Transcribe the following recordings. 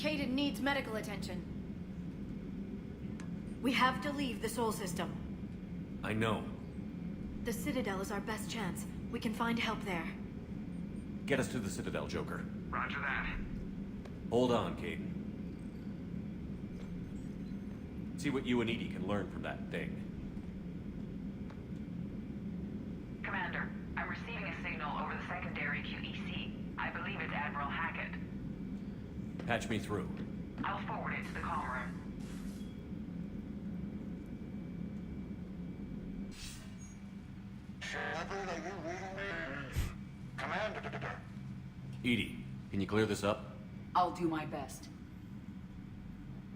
Caden needs medical attention. We have to leave the Sol system. I know. The Citadel is our best chance. We can find help there. Get us to the Citadel, Joker. Roger that. Hold on, Caden. See what you and Edie can learn from that thing. Commander, I'm receiving a signal over the secondary QEC. I believe it's Admiral Hackett. Patch me through. I'll forward it to the comm room. Shepard, are you reading me? Commander. Edie, can you clear this up? I'll do my best.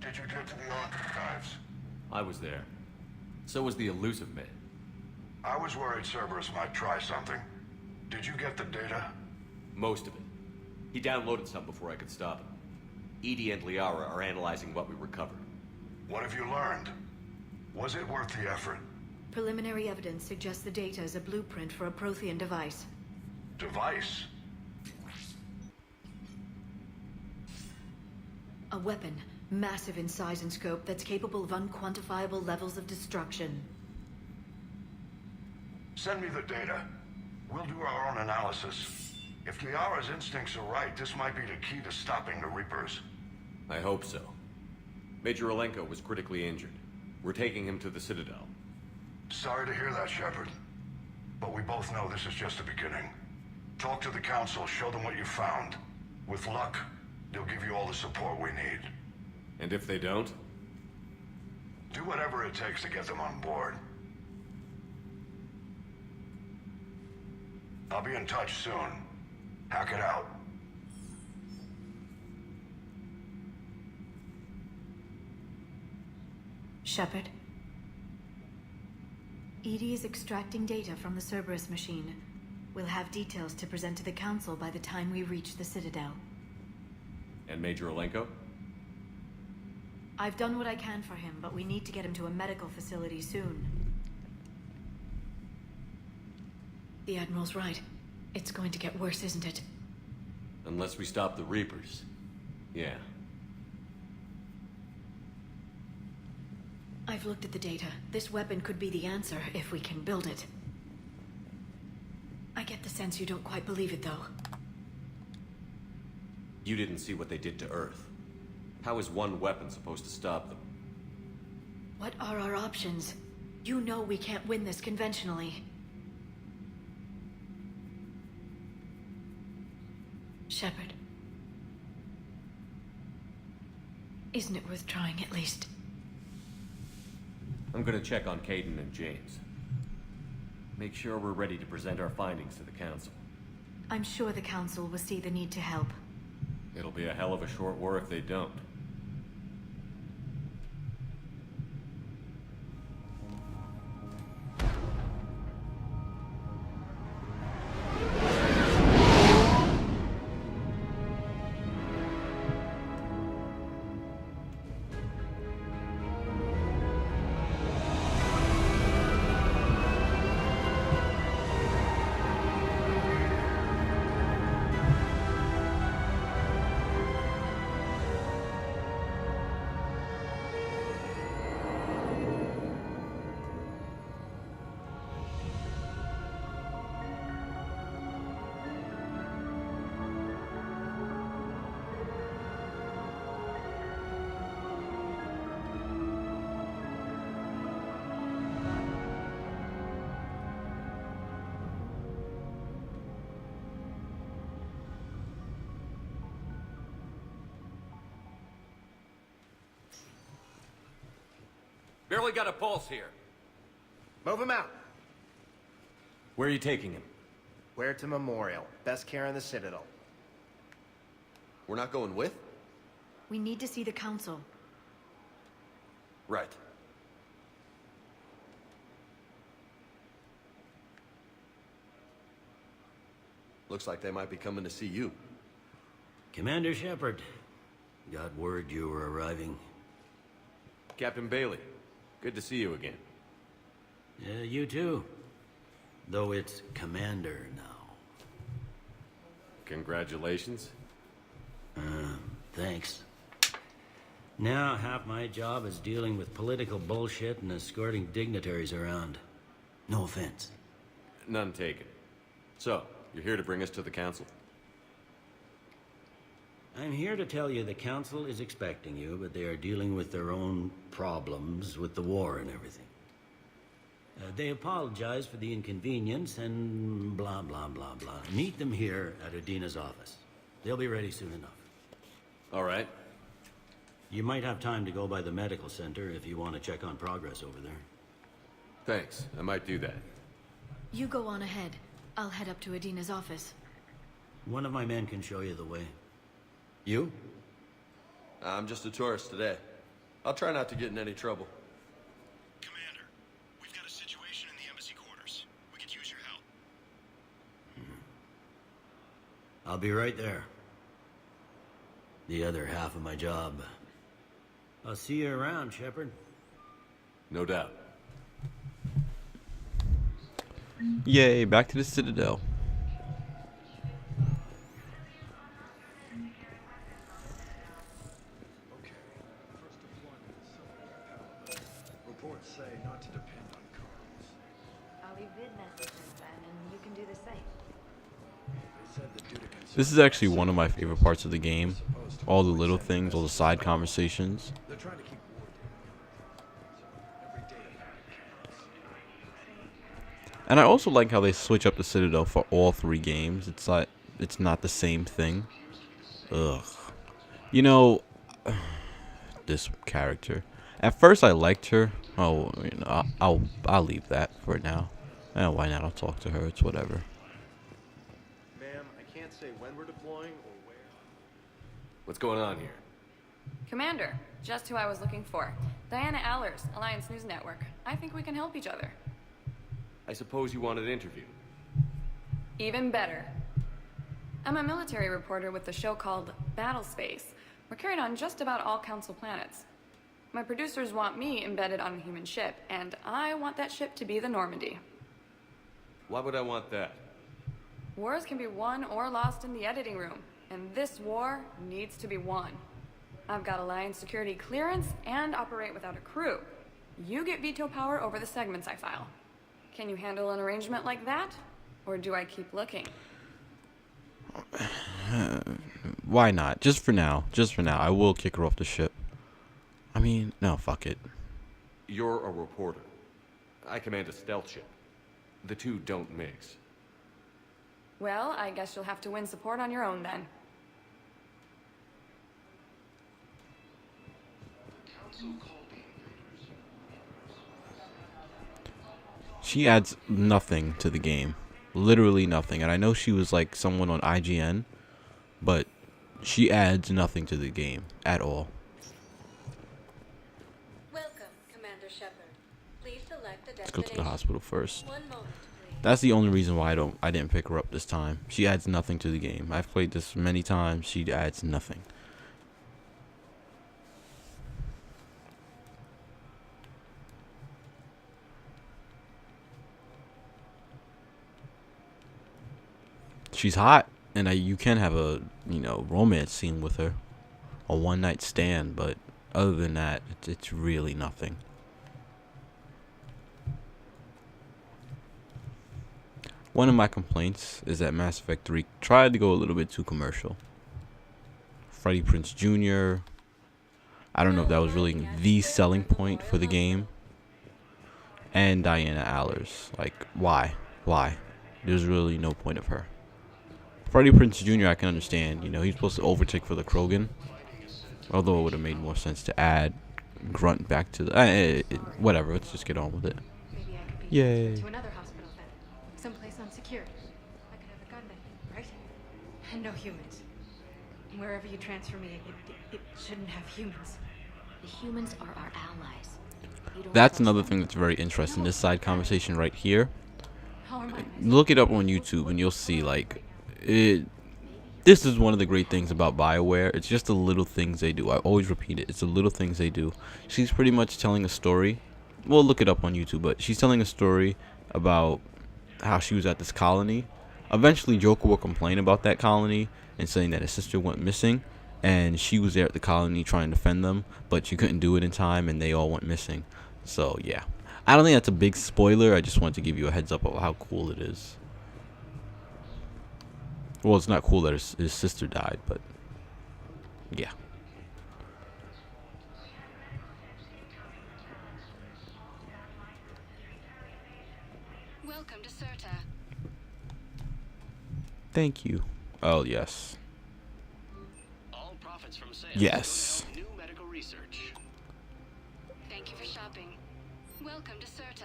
Did you get to the archives? I was there. So was the elusive man. I was worried Cerberus might try something. Did you get the data? Most of it. He downloaded some before I could stop him. Edie and Liara are analyzing what we recovered. What have you learned? Was it worth the effort? Preliminary evidence suggests the data is a blueprint for a Prothean device. Device? A weapon, massive in size and scope, that's capable of unquantifiable levels of destruction. Send me the data. We'll do our own analysis. If Liara's instincts are right, this might be the key to stopping the Reapers. I hope so. Major Alenko was critically injured. We're taking him to the Citadel. Sorry to hear that, Shepard. But we both know this is just the beginning. Talk to the Council, show them what you found. With luck, they'll give you all the support we need. And if they don't? Do whatever it takes to get them on board. I'll be in touch soon. Hack it out. Shepard. Edie is extracting data from the Cerberus machine. We'll have details to present to the Council by the time we reach the Citadel. And Major Alenko? I've done what I can for him, but we need to get him to a medical facility soon. The Admiral's right. It's going to get worse, isn't it? Unless we stop the Reapers. Yeah. I've looked at the data. This weapon could be the answer if we can build it. I get the sense you don't quite believe it, though. You didn't see what they did to Earth. How is one weapon supposed to stop them? What are our options? You know we can't win this conventionally. Shepard. Isn't it worth trying at least? I'm gonna check on Caden and James. Make sure we're ready to present our findings to the Council. I'm sure the Council will see the need to help. It'll be a hell of a short war if they don't. Barely got a pulse here. Move him out. Where are you taking him? Where to Memorial. Best care in the Citadel. We're not going with? We need to see the Council. Right. Looks like they might be coming to see you. Commander Shepard, got word you were arriving. Captain Bailey, good to see you again. Yeah, you too. Though it's Commander now. Congratulations. Thanks. Now half my job is dealing with political bullshit and escorting dignitaries around. No offense. None taken. So, you're here to bring us to the council? I'm here to tell you the council is expecting you, but they are dealing with their own problems with the war and everything. They apologize for the inconvenience and blah, blah, blah, blah. Meet them here at Udina's office. They'll be ready soon enough. All right. You might have time to go by the medical center if you want to check on progress over there. Thanks. I might do that. You go on ahead. I'll head up to Adina's office. One of my men can show you the way. You? I'm just a tourist today. I'll try not to get in any trouble. Commander, we've got a situation in the embassy quarters. We could use your help. I'll be right there. The other half of my job. I'll see you around, Shepard. No doubt. Yay, back to the Citadel. Reports say not to depend on comms. I'll leave vid messages then, and you can do the same. They said that due to concerns This is actually one of my favorite parts of the game. All the little things, all the side conversations. they're trying to keep war down. Every day counts. And I also like how they switch up the Citadel for all 3 games. It's like, it's not the same thing. Ugh. You know, this character. At first I liked her. Oh, you know, I'll leave that for now. Why not? I'll talk to her. It's whatever. Ma'am, I can't say when we're deploying or where. What's going on here? Commander, just who I was looking for. Diana Allers, Alliance News Network. I think we can help each other. I suppose you want an interview. Even better. I'm a military reporter with the show called Battle Space. We're carried on just about all Council planets. My producers want me embedded on a human ship, and I want that ship to be the Normandy. Why would I want that? Wars can be won or lost in the editing room, and this war needs to be won. I've got Alliance security clearance and operate without a crew. You get veto power over the segments I file. Can you handle an arrangement like that? Or do I keep looking? Why not? Just for now. Just for now. I will kick her off the ship. I mean, no, fuck it. You're a reporter. I command a stealth ship. The two don't mix. Well, I guess you'll have to win support on your own then. She adds nothing to the game. Literally nothing. And I know she was like someone on IGN, but she adds nothing to the game at all. Welcome, Commander Shepard. Please select the Let's go to the destination. hospital first. 1 moment, please. That's the only reason why I didn't pick her up this time. She adds nothing to the game. I've played this many times. She adds nothing. She's hot, and you can have a, you know, romance scene with her, a one-night stand, but other than that, it's really nothing. One of my complaints is that Mass Effect 3 tried to go a little bit too commercial. Freddie Prinze Jr. I don't know if that was really the selling point for the game. And Diana Allers. Like, why? Why? There's really no point of her. Freddie Prinze Jr. I can understand. You know, he's supposed to overtake for the Krogan. Although it would have made more sense to add Grunt back to the... whatever, let's just get on with it. Maybe I could be Yay. transferred to another hospital then. Someplace unsecured. I could have a gun then, right? And no humans. Wherever you transfer me, it shouldn't have humans. The humans are our allies. You don't That's trust another them. thing that's very interesting. This side conversation right here. How am I? Look it up on YouTube and you'll see, like, this is one of the great things about BioWare. It's just the little things they do. I always repeat it. It's the little things they do. She's pretty much telling a story. Well, look it up on YouTube, but she's telling a story about how she was at this colony. Eventually, Joker will complain about that colony and saying that his sister went missing. and she was there at the colony trying to defend them, but she couldn't do it in time, and they all went missing. So yeah, I don't think that's a big spoiler. I just wanted to give you a heads up of how cool it is. Well, it's not cool that his sister died, but yeah. Welcome to Certa. Thank you. Oh, yes. All profits from sales Yes. go to help new medical research. Thank you for shopping. Welcome to Certa.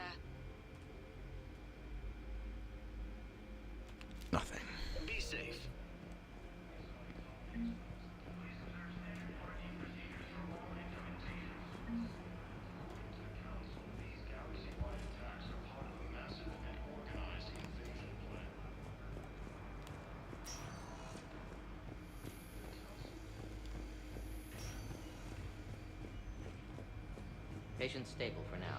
Nothing. Be safe. Patient's stable for now.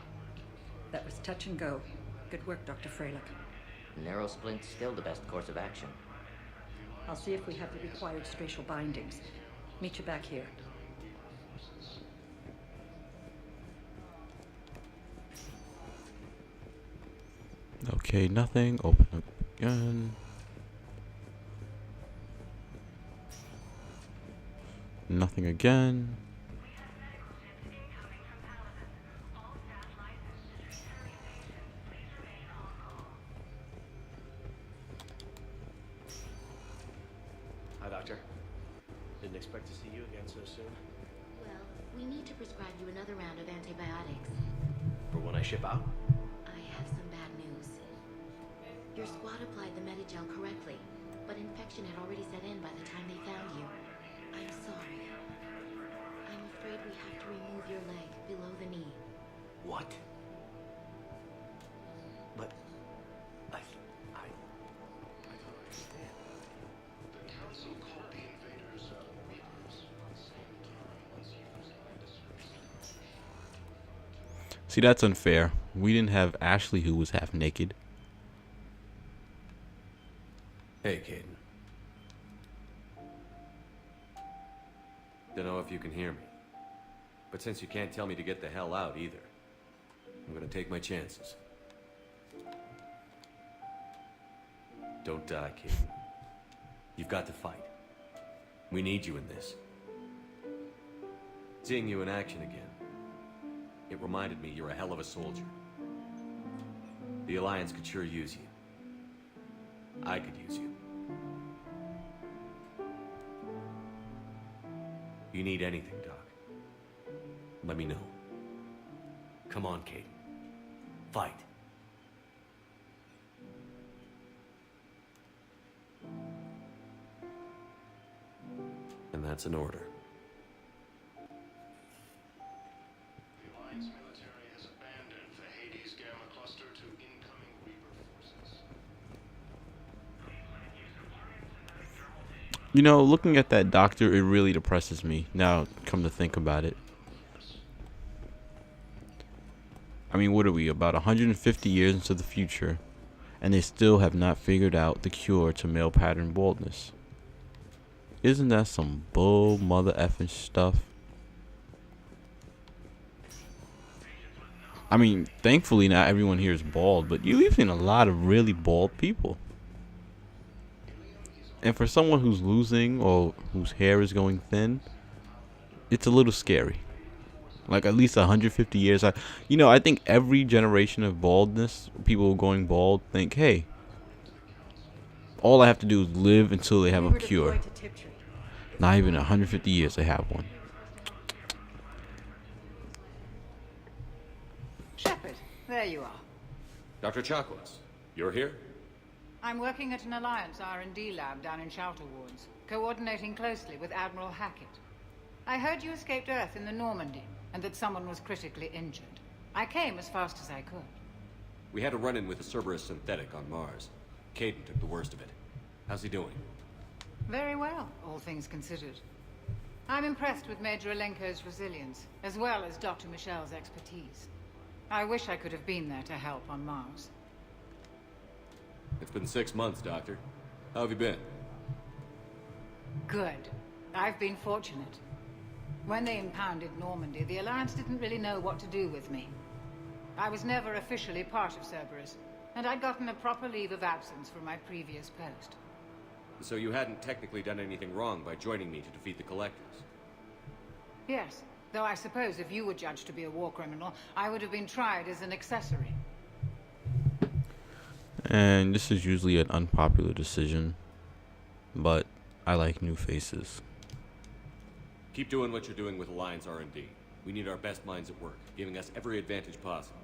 That was touch and go. Good work, Dr. Freilich. Narrow splint's still the best course of action. I'll see if we have the required spatial bindings. Meet you back here. Okay, nothing. Open up again. Nothing again. Hi, Doctor. Didn't expect to see you again so soon. Well, we need to prescribe you another round of antibiotics. For when I ship out? I have some bad news. Your squad applied the Medigel correctly, but infection had already set in by the time they found you. I'm sorry. I'm afraid we have to remove your leg below the knee. What? But I don't understand. The council called the invaders reapers on the same time once used nondescript. See, that's unfair. We didn't have Ashley, who was half naked. Hey, Caden. Don't know if you can hear me. But since you can't tell me to get the hell out either, I'm gonna take my chances. Don't die, Caden. You've got to fight. We need you in this. Seeing you in action again, it reminded me you're a hell of a soldier. The Alliance could sure use you. I could use you. You need anything, Doc, let me know. Come on, Kate. Fight. And that's an order. The Alliance military has abandoned the Hades Gamma cluster to incoming Reaper forces. You know, looking at that doctor, it really depresses me. Now, come to think about it. I mean, what are we, about 150 years into the future, and they still have not figured out the cure to male pattern baldness? Isn't that some bull mother effing stuff? I mean, thankfully not everyone here is bald, but you've seen a lot of really bald people. And for someone who's losing or whose hair is going thin, it's a little scary. Like at least 150 years. I think every generation of baldness, people going bald, think, hey, all I have to do is live until they have a cure. Not even 150 years they have one. Shepard, there you are. Dr. Chakwas, you're here? I'm working at an Alliance R&D lab down in Shelter Wards, coordinating closely with Admiral Hackett. I heard you escaped Earth in the Normandy, and that someone was critically injured. I came as fast as I could. We had a run-in with a Cerberus synthetic on Mars. Caden took the worst of it. How's he doing? Very well, all things considered. I'm impressed with Major Alenko's resilience, as well as Dr. Michel's expertise. I wish I could have been there to help on Mars. It's been 6 months, Doctor. How have you been? Good. I've been fortunate. When they impounded Normandy, the Alliance didn't really know what to do with me. I was never officially part of Cerberus, and I'd gotten a proper leave of absence from my previous post. So you hadn't technically done anything wrong by joining me to defeat the Collectors? Yes, though I suppose if you were judged to be a war criminal, I would have been tried as an accessory. And this is usually an unpopular decision, but I like new faces. Keep doing what you're doing with Alliance R&D. We need our best minds at work, giving us every advantage possible.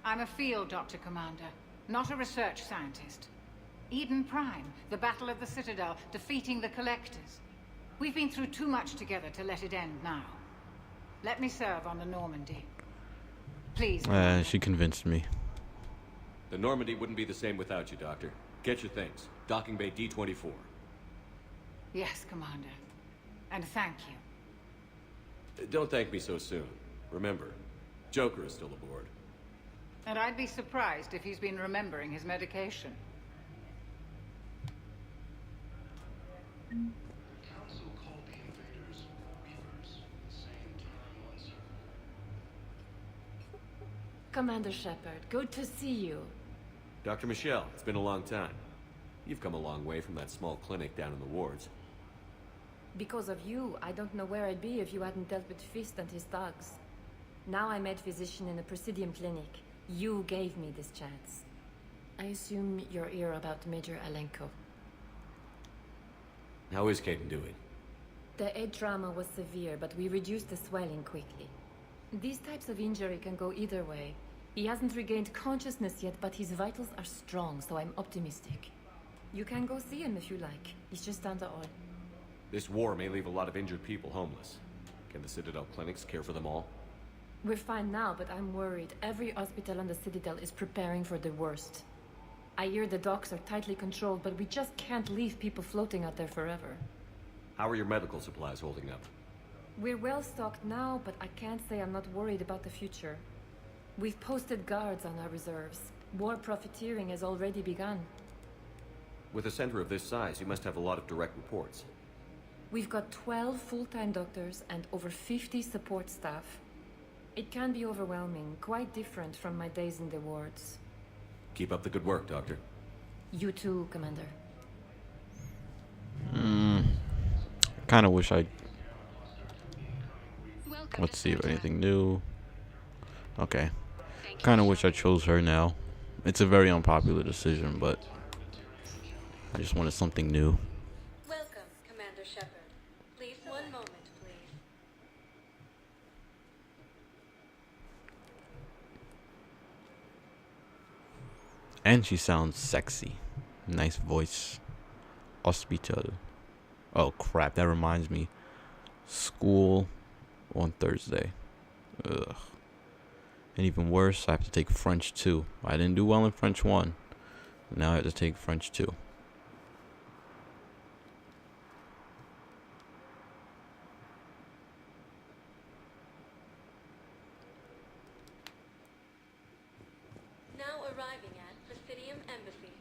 I'm a field doctor, Commander, not a research scientist. Eden Prime, the Battle of the Citadel, defeating the Collectors. We've been through too much together to let it end now. Let me serve on the Normandy. Please. She convinced me. The Normandy wouldn't be the same without you, Doctor. Get your things. Docking Bay D-24. Yes, Commander. And thank you. Don't thank me so soon. Remember, Joker is still aboard. And I'd be surprised if he's been remembering his medication. The Council called the invaders Reapers, the same term once used. Commander Shepard, good to see you. Dr. Michelle, it's been a long time. You've come a long way from that small clinic down in the wards. Because of you, I don't know where I'd be if you hadn't dealt with Fist and his thugs. Now I'm head physician in a Presidium clinic. You gave me this chance. I assume you're here about Major Alenko. How is Caden doing? The head trauma was severe, but we reduced the swelling quickly. These types of injury can go either way. He hasn't regained consciousness yet, but his vitals are strong, so I'm optimistic. You can go see him if you like. He's just down the hall. This war may leave a lot of injured people homeless. Can the Citadel clinics care for them all? We're fine now, but I'm worried. Every hospital on the Citadel is preparing for the worst. I hear the docks are tightly controlled, but we just can't leave people floating out there forever. How are your medical supplies holding up? We're well stocked now, but I can't say I'm not worried about the future. We've posted guards on our reserves. War profiteering has already begun. With a center of this size, you must have a lot of direct reports. We've got 12 full-time doctors and over 50 support staff. It can be overwhelming, quite different from my days in the wards. Keep up the good work, Doctor. You too, Commander. Kind of wish I... Let's see if anything new. Okay. Kind of wish I chose her now. It's a very unpopular decision, but I just wanted something new. Welcome, Commander Shepard. Please, one moment, please. And she sounds sexy. Nice voice. Hospital. Oh crap, that reminds me. School on Thursday. Ugh. And even worse, I have to take French 2. I didn't do well in French 1. Now I have to take French 2. Now arriving at Presidium Embassy.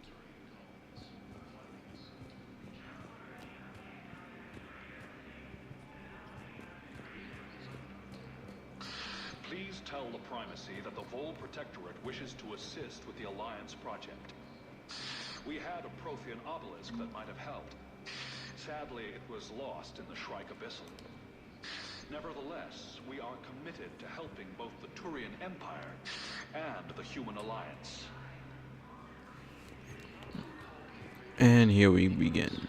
Please tell the Primacy that the Vol Protectorate wishes to assist with the Alliance project. We had a Prothean obelisk that might have helped. Sadly, it was lost in the Shrike Abyssal. Nevertheless, we are committed to helping both the Turian Empire and the Human Alliance. And here we begin.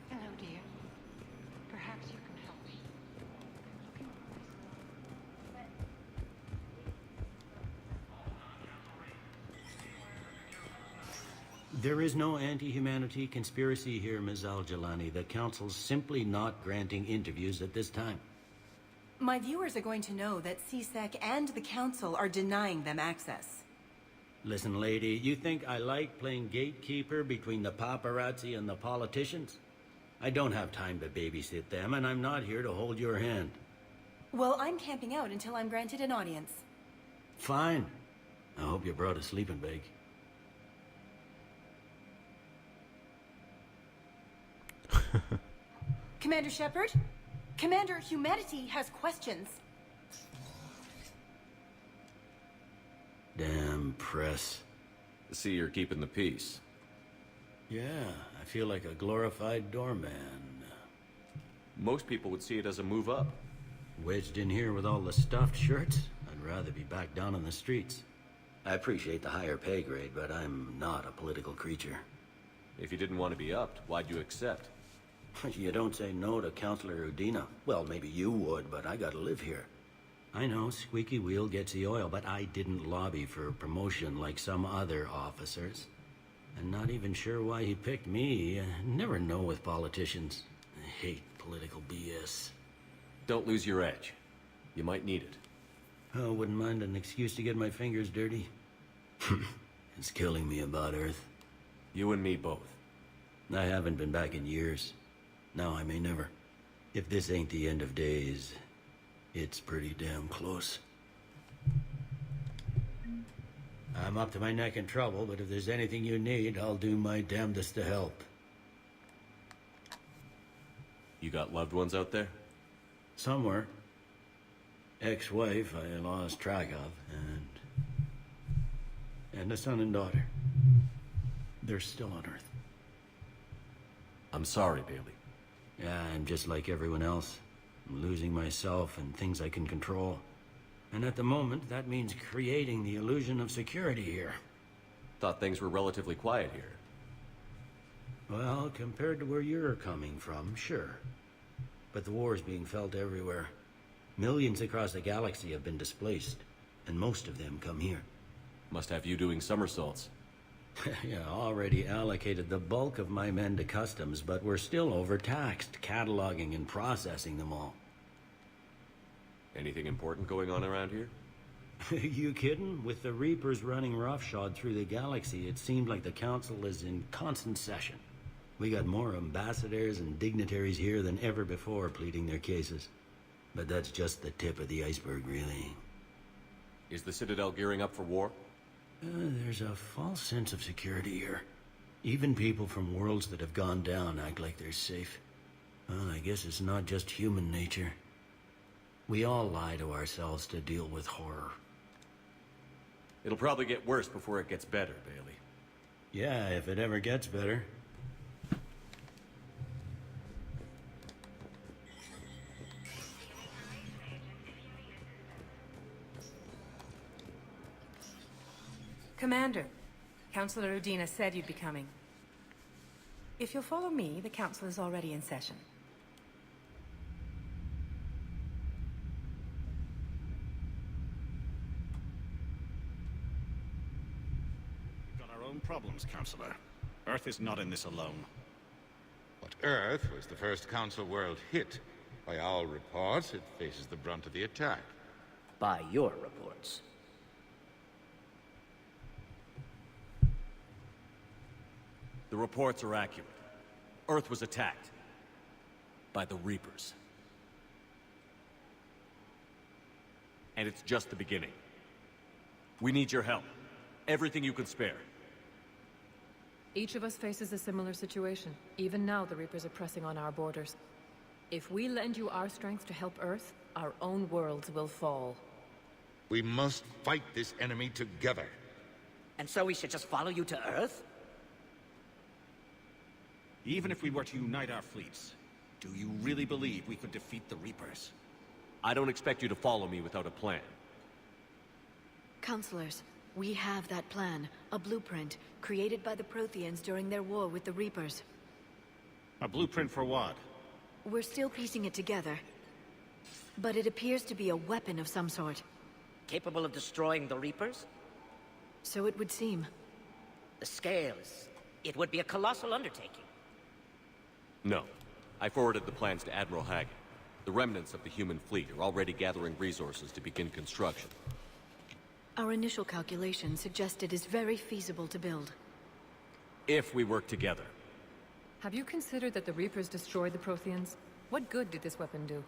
Hello, dear. Perhaps you can help me. There is no anti-humanity conspiracy here, Ms. Al-Jalani. The Council's simply not granting interviews at this time. My viewers are going to know that CSEC and the Council are denying them access. Listen, lady, you think I like playing gatekeeper between the paparazzi and the politicians? I don't have time to babysit them, and I'm not here to hold your hand. Well, I'm camping out until I'm granted an audience. Fine. I hope you brought a sleeping bag. Commander Shepard? Commander, humanity has questions. Damn press. See, you're keeping the peace. Yeah, I feel like a glorified doorman. Most people would see it as a move up. Wedged in here with all the stuffed shirts, I'd rather be back down on the streets. I appreciate the higher pay grade, but I'm not a political creature. If you didn't want to be upped, why'd you accept? You don't say no to Counselor Udina. Well, maybe you would, but I gotta live here. I know, squeaky wheel gets the oil, but I didn't lobby for promotion like some other officers. And not even sure why he picked me. Never know with politicians. I hate political BS. Don't lose your edge. You might need it. Oh, wouldn't mind an excuse to get my fingers dirty. It's killing me about Earth. You and me both. I haven't been back in years. Now I may never. If this ain't the end of days, it's pretty damn close. I'm up to my neck in trouble, but if there's anything you need, I'll do my damnedest to help. You got loved ones out there? Somewhere. Ex-wife I lost track of, and a son and daughter. They're still on Earth. I'm sorry, Bailey. Yeah, I'm just like everyone else. I'm losing myself and things I can control. And at the moment, that means creating the illusion of security here. Thought things were relatively quiet here. Well, compared to where you're coming from, sure. But the war's being felt everywhere. Millions across the galaxy have been displaced, and most of them come here. Must have you doing somersaults. Yeah, already allocated the bulk of my men to customs, but we're still overtaxed, cataloging and processing them all. Anything important going on around here? You kidding? With the Reapers running roughshod through the galaxy, it seemed like the Council is in constant session. We got more ambassadors and dignitaries here than ever before pleading their cases. But that's just the tip of the iceberg, really. Is the Citadel gearing up for war? There's a false sense of security here. Even people from worlds that have gone down act like they're safe. Well, I guess it's not just human nature. We all lie to ourselves to deal with horror. It'll probably get worse before it gets better, Bailey. Yeah, if it ever gets better. Commander, Counselor Udina said you'd be coming. If you'll follow me, the council is already in session. We've got our own problems, Counselor. Earth is not in this alone. But Earth was the first Council world hit. By our reports, it faces the brunt of the attack. By your reports. The reports are accurate. Earth was attacked. By the Reapers. And it's just the beginning. We need your help. Everything you can spare. Each of us faces a similar situation. Even now, the Reapers are pressing on our borders. If we lend you our strength to help Earth, our own worlds will fall. We must fight this enemy together. And so we should just follow you to Earth? Even if we were to unite our fleets, do you really believe we could defeat the Reapers? I don't expect you to follow me without a plan. Counselors, we have that plan. A blueprint, created by the Protheans during their war with the Reapers. A blueprint for what? We're still piecing it together. But it appears to be a weapon of some sort. Capable of destroying the Reapers? So it would seem. The scales. It would be a colossal undertaking. No. I forwarded the plans to Admiral Haggett. The remnants of the human fleet are already gathering resources to begin construction. Our initial calculations suggest it is very feasible to build. If we work together. Have you considered that the Reapers destroyed the Protheans? What good did this weapon do?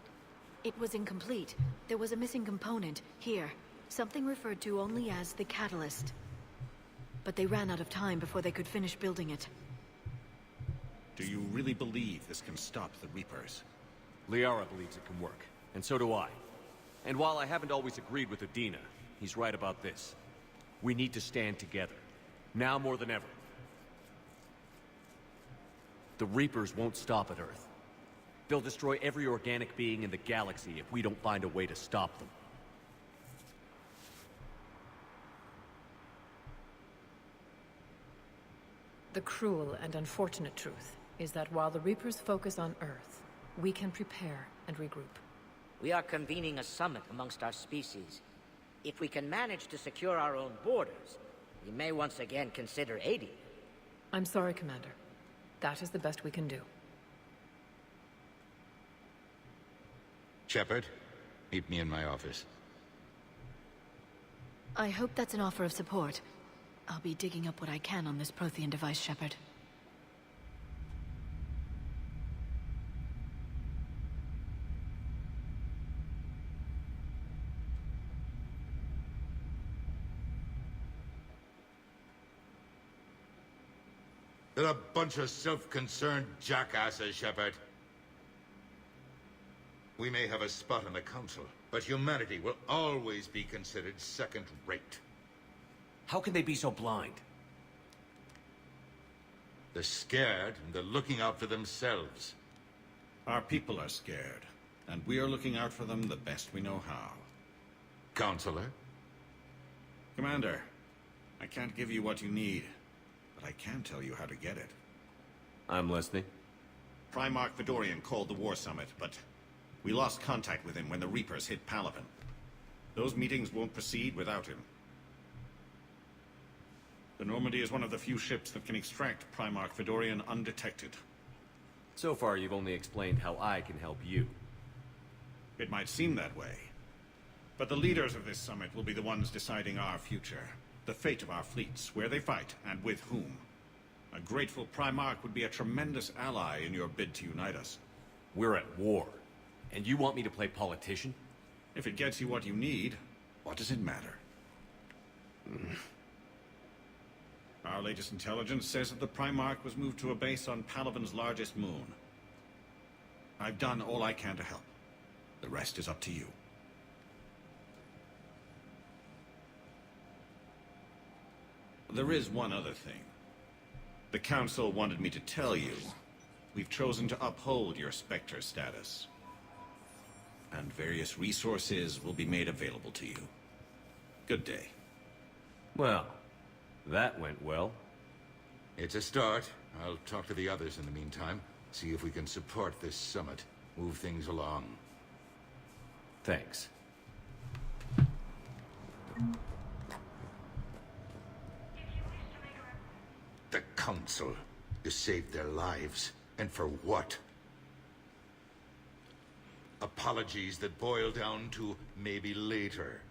It was incomplete. There was a missing component, here. Something referred to only as the catalyst. But they ran out of time before they could finish building it. Do you really believe this can stop the Reapers? Liara believes it can work, and so do I. And while I haven't always agreed with Udina, he's right about this. We need to stand together. Now more than ever. The Reapers won't stop at Earth. They'll destroy every organic being in the galaxy if we don't find a way to stop them. The cruel and unfortunate truth is that while the Reapers focus on Earth, we can prepare and regroup. We are convening a summit amongst our species. If we can manage to secure our own borders, we may once again consider aiding. I'm sorry, Commander. That is the best we can do. Shepard, meet me in my office. I hope that's an offer of support. I'll be digging up what I can on this Prothean device, Shepard. They're a bunch of self-concerned jackasses, Shepard. We may have a spot on the Council, but humanity will always be considered second-rate. How can they be so blind? They're scared, and they're looking out for themselves. Our people are scared, and we are looking out for them the best we know how. Counselor? Commander, I can't give you what you need, but I can tell you how to get it. I'm listening. Primarch Fedorian called the War Summit, but we lost contact with him when the Reapers hit Palaven. Those meetings won't proceed without him. The Normandy is one of the few ships that can extract Primarch Fedorian undetected. So far, you've only explained how I can help you. It might seem that way. But the leaders of this summit will be the ones deciding our future. The fate of our fleets, where they fight, and with whom. A grateful Primarch would be a tremendous ally in your bid to unite us. We're at war. And you want me to play politician? If it gets you what you need, what does it matter? Our latest intelligence says that the Primarch was moved to a base on Palaven's largest moon. I've done all I can to help. The rest is up to you. There is one other thing. The Council wanted me to tell you, we've chosen to uphold your Spectre status. And various resources will be made available to you. Good day. Well, that went well. It's a start. I'll talk to the others in the meantime. See if we can support this summit. Move things along. Thanks. The Council. You saved their lives. And for what? Apologies that boil down to maybe later.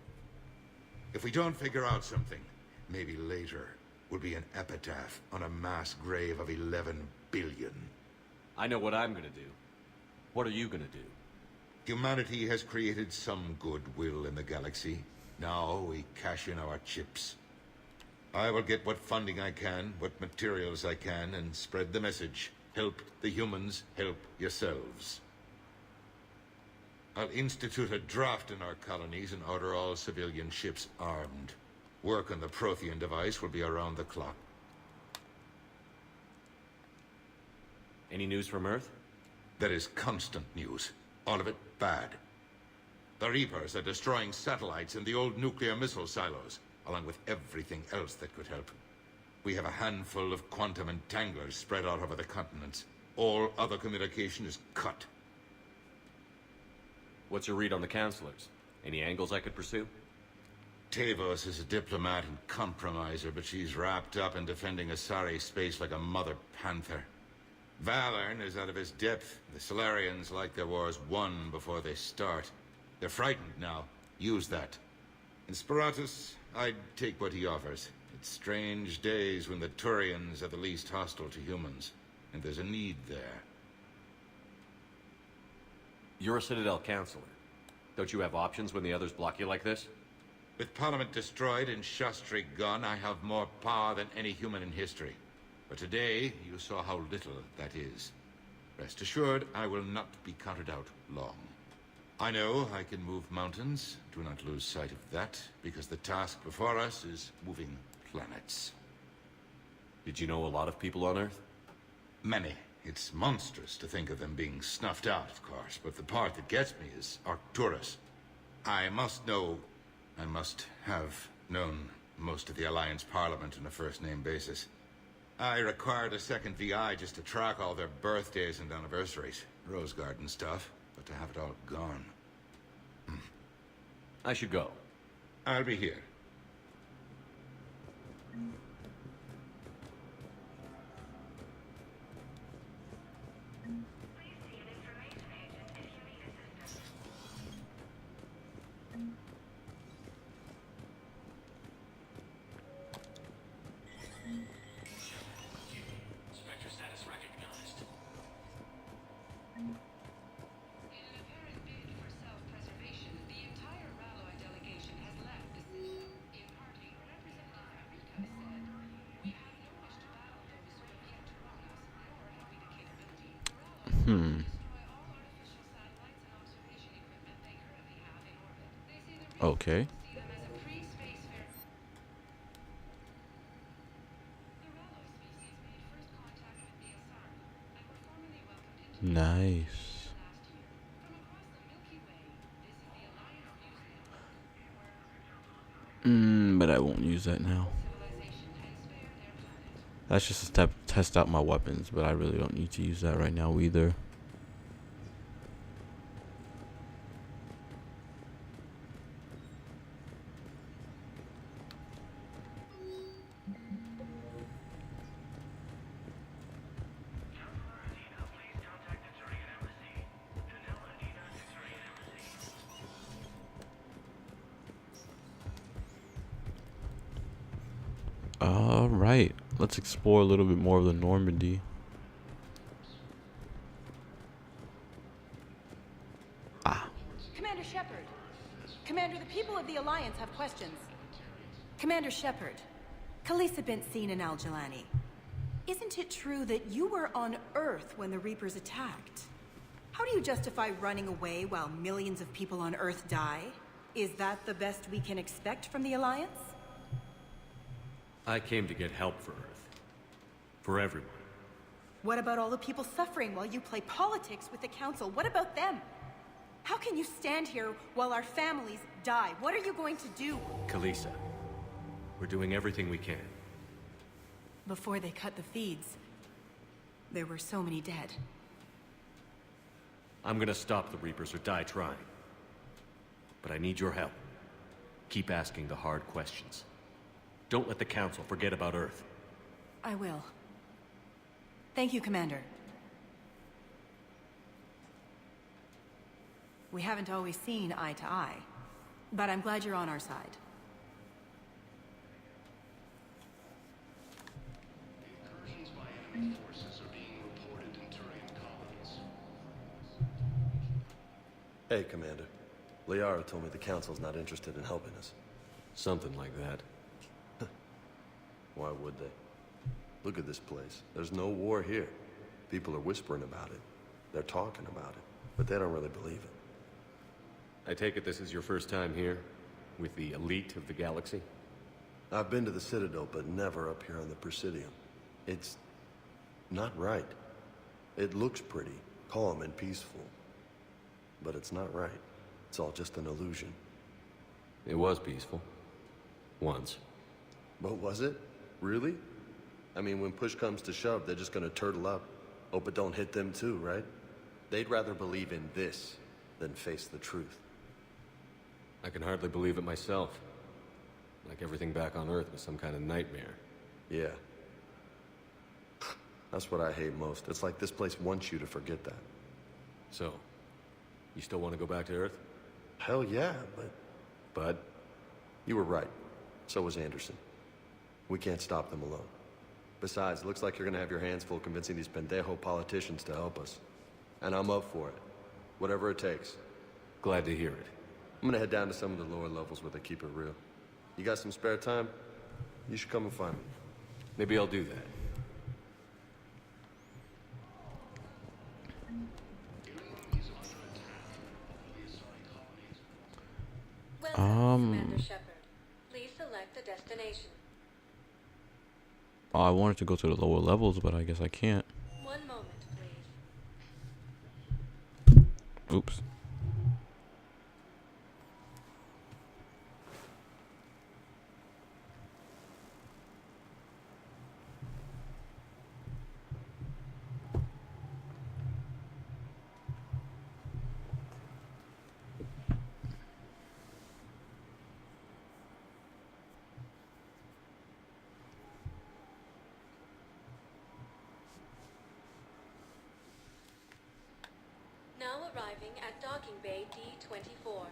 If we don't figure out something, maybe later will be an epitaph on a mass grave of 11 billion. I know what I'm gonna do. What are you gonna do? Humanity has created some goodwill in the galaxy. Now we cash in our chips. I will get what funding I can, what materials I can, and spread the message. Help the humans, help yourselves. I'll institute a draft in our colonies and order all civilian ships armed. Work on the Prothean device will be around the clock. Any news from Earth? There is constant news. All of it bad. The Reapers are destroying satellites and the old nuclear missile silos, along with everything else that could help. We have a handful of quantum entanglers spread out over the continents. All other communication is cut. What's your read on the counselors? Any angles I could pursue? Tavos is a diplomat and compromiser, but she's wrapped up in defending Asari space like a mother panther. Valern is out of his depth. The Solarians like their wars won before they start. They're frightened now. Use that. In Sparatus, I'd take what he offers. It's strange days when the Turians are the least hostile to humans, and there's a need there. You're a Citadel counselor. Don't you have options when the others block you like this? With Parliament destroyed and Shastri gone, I have more power than any human in history. But today, you saw how little that is. Rest assured, I will not be counted out long. I know I can move mountains. Do not lose sight of that, because the task before us is moving planets. Did you know a lot of people on Earth? Many. It's monstrous to think of them being snuffed out, of course, but the part that gets me is Arcturus. I must know, and must have known, most of the Alliance Parliament on a first-name basis. I required a second VI just to track all their birthdays and anniversaries. Rose Garden stuff, but to have it all gone. I should go. I'll be here. Spectre status recognized. In an apparent bid for self-preservation, the entire Ralloy delegation has left the Citadel. In parting, Representative Eureka said, "We have no wish to battle those who have yet to wrong us, nor have we the capability. The Ralloy destroy all artificial satellites and observation equipment they currently have in orbit. They say the Reapers Okay. see them as a pre-space fair." Nice. But I won't use that now. That's just a step test out my weapons, but I really don't need to use that right now either. All right, let's explore a little bit more of the Normandy. Commander Shepard. Commander, the people of the Alliance have questions. Commander Shepard, Khaleesa bint Seen and Al-Jalani. Isn't it true that you were on Earth when the Reapers attacked? How do you justify running away while millions of people on Earth die? Is that the best we can expect from the Alliance? I came to get help for Earth. For everyone. What about all the people suffering while you play politics with the Council? What about them? How can you stand here while our families die? What are you going to do? Khaleesa, we're doing everything we can. Before they cut the feeds, there were so many dead. I'm gonna stop the Reapers or die trying. But I need your help. Keep asking the hard questions. Don't let the Council forget about Earth. I will. Thank you, Commander. We haven't always seen eye to eye, but I'm glad you're on our side. Incursions by enemy forces are being reported in Turian colonies. Hey, Commander. Liara told me the Council's not interested in helping us. Something like that. Why would they? Look at this place. There's no war here. People are whispering about it. They're talking about it, but they don't really believe it. I take it this is your first time here? With the elite of the galaxy? I've been to the Citadel, but never up here on the Presidium. It's not right. It looks pretty, calm and peaceful. But it's not right. It's all just an illusion. It was peaceful. Once. But was it? Really? I mean, when push comes to shove, they're just gonna turtle up. Hope it don't hit them too, right? They'd rather believe in this than face the truth. I can hardly believe it myself. Like everything back on Earth was some kind of nightmare. Yeah. That's what I hate most. It's like this place wants you to forget that. So, you still want to go back to Earth? Hell yeah, but... But? You were right. So was Anderson. We can't stop them alone. Besides, it looks like you're gonna have your hands full convincing these pendejo politicians to help us. And I'm up for it. Whatever it takes. Glad to hear it. I'm gonna head down to some of the lower levels where they keep it real. You got some spare time? You should come and find me. Maybe I'll do that. Commander Shepard. Please select a destination. Oh, I wanted to go to the lower levels, but I guess I can't. 1 moment, please. Oops. Now arriving at docking bay D-24.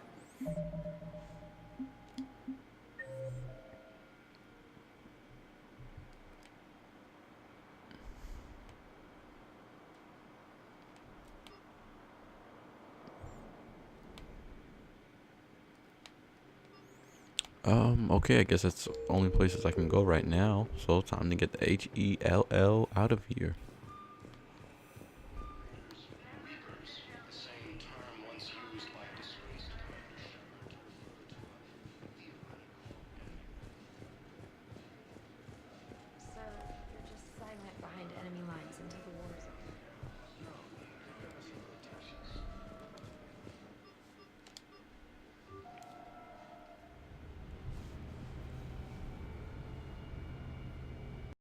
Okay, I guess that's the only places I can go right now. So time to get the HELL out of here.